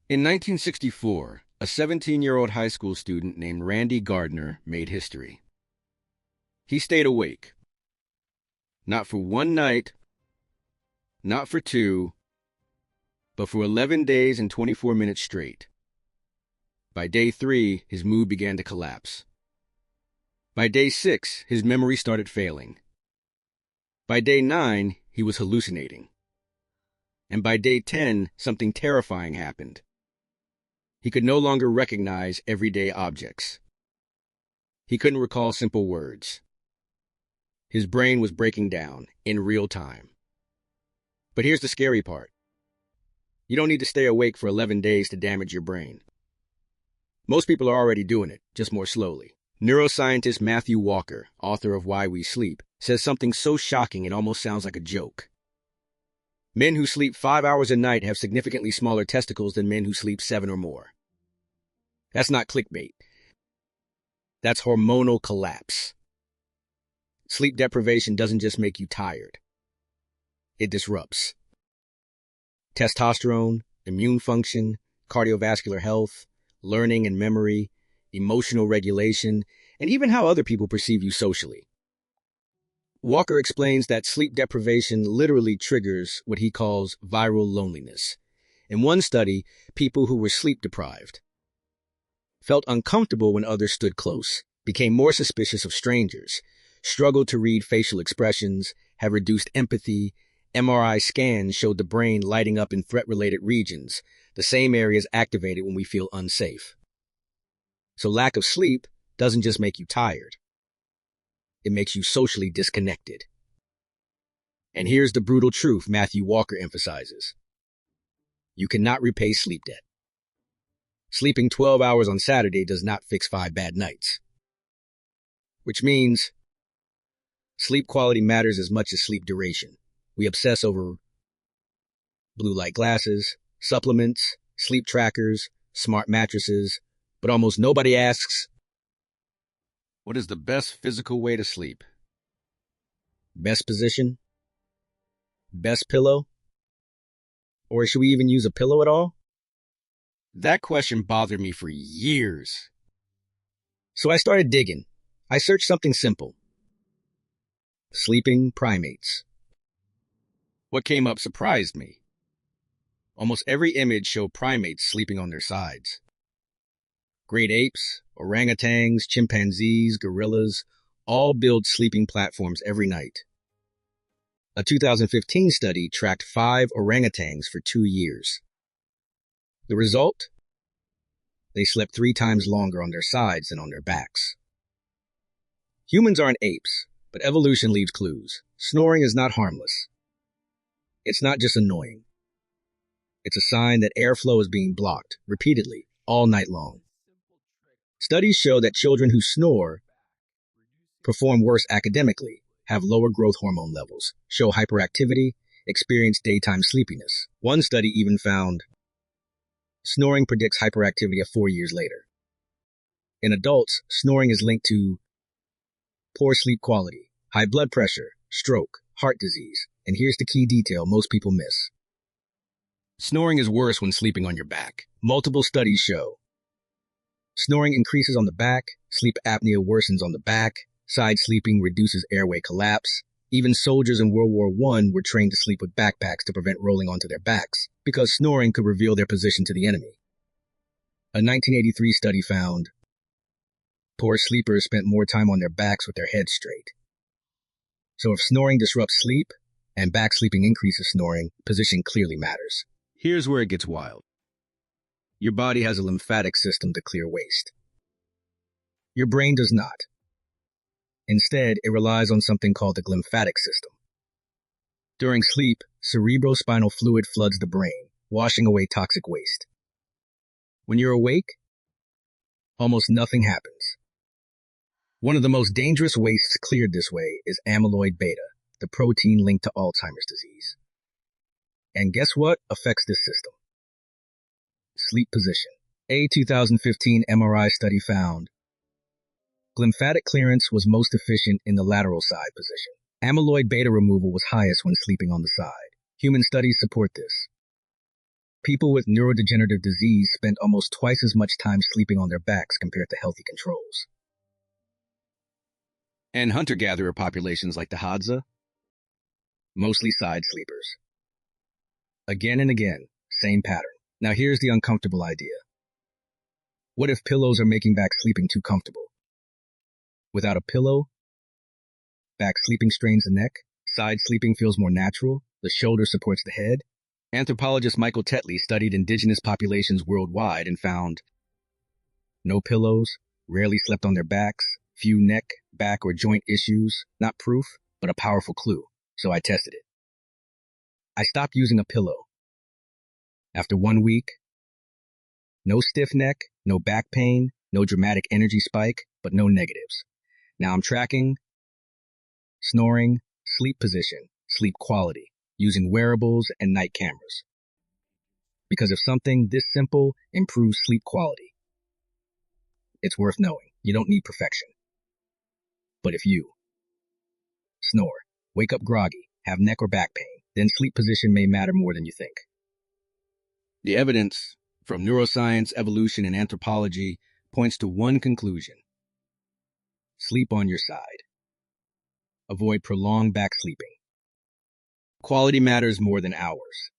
In 1964, a 17-year-old high school student named Randy Gardner made history. He stayed awake. Not for one night, not for two, but for 11 days and 24 minutes straight. By day 3, his mood began to collapse. By day 6, his memory started failing. By day 9, he was hallucinating. And by day 10, something terrifying happened. He could no longer recognize everyday objects. He couldn't recall simple words. His brain was breaking down in real time. But here's the scary part. You don't need to stay awake for 11 days to damage your brain. Most people are already doing it, just more slowly. Neuroscientist Matthew Walker, author of Why We Sleep, says something so shocking it almost sounds like a joke. Men who sleep 5 hours a night have significantly smaller testicles than men who sleep 7 or more. That's not clickbait. That's hormonal collapse. Sleep deprivation doesn't just make you tired. It disrupts testosterone, immune function, cardiovascular health, learning and memory, emotional regulation, and even how other people perceive you socially. Walker explains that sleep deprivation literally triggers what he calls viral loneliness. In one study, people who were sleep deprived felt uncomfortable when others stood close, became more suspicious of strangers, struggled to read facial expressions, have reduced empathy. MRI scans showed the brain lighting up in threat-related regions, the same areas activated when we feel unsafe. So lack of sleep doesn't just make you tired. It makes you socially disconnected. And here's the brutal truth Matthew Walker emphasizes. You cannot repay sleep debt. Sleeping 12 hours on Saturday does not fix 5 bad nights. Which means sleep quality matters as much as sleep duration. We obsess over blue light glasses, supplements, sleep trackers, smart mattresses, but almost nobody asks, what is the best physical way to sleep? Best position? Best pillow? Or should we even use a pillow at all? That question bothered me for years. So I started digging. I searched something simple. Sleeping primates. What came up surprised me. Almost every image showed primates sleeping on their sides. Great apes, orangutans, chimpanzees, gorillas, all build sleeping platforms every night. A 2015 study tracked 5 orangutans for 2 years. The result? They slept 3 times longer on their sides than on their backs. Humans aren't apes, but evolution leaves clues. Snoring is not harmless. It's not just annoying. It's a sign that airflow is being blocked, repeatedly, all night long. Studies show that children who snore perform worse academically, have lower growth hormone levels, show hyperactivity, experience daytime sleepiness. One study even found snoring predicts hyperactivity of 4 years later. In adults, snoring is linked to poor sleep quality, high blood pressure, stroke, heart disease, and here's the key detail most people miss. Snoring is worse when sleeping on your back. Multiple studies show snoring increases on the back, sleep apnea worsens on the back, side sleeping reduces airway collapse. Even soldiers in World War I were trained to sleep with backpacks to prevent rolling onto their backs, because snoring could reveal their position to the enemy. A 1983 study found poor sleepers spent more time on their backs with their heads straight. So if snoring disrupts sleep, and back sleeping increases snoring, position clearly matters. Here's where it gets wild. Your body has a lymphatic system to clear waste. Your brain does not. Instead, it relies on something called the glymphatic system. During sleep, cerebrospinal fluid floods the brain, washing away toxic waste. When you're awake, almost nothing happens. One of the most dangerous wastes cleared this way is amyloid beta, the protein linked to Alzheimer's disease. And guess what affects this system? Sleep position. A 2015 MRI study found glymphatic clearance was most efficient in the lateral side position. Amyloid beta removal was highest when sleeping on the side. Human studies support this. People with neurodegenerative disease spend almost twice as much time sleeping on their backs compared to healthy controls. And hunter-gatherer populations like the Hadza, mostly side sleepers. Again and again, same pattern. Now here's the uncomfortable idea. What if pillows are making back sleeping too comfortable? Without a pillow, back sleeping strains the neck, side sleeping feels more natural, the shoulder supports the head. Anthropologist Michael Tetley studied indigenous populations worldwide and found no pillows, rarely slept on their backs, few neck, back, or joint issues, not proof, but a powerful clue, so I tested it. I stopped using a pillow. After 1 week, no stiff neck, no back pain, no dramatic energy spike, but no negatives. Now I'm tracking snoring, sleep position, sleep quality, using wearables and night cameras. Because if something this simple improves sleep quality, it's worth knowing. You don't need perfection. But if you snore, wake up groggy, have neck or back pain, then sleep position may matter more than you think. The evidence from neuroscience, evolution, and anthropology points to one conclusion. Sleep on your side. Avoid prolonged back sleeping. Quality matters more than hours.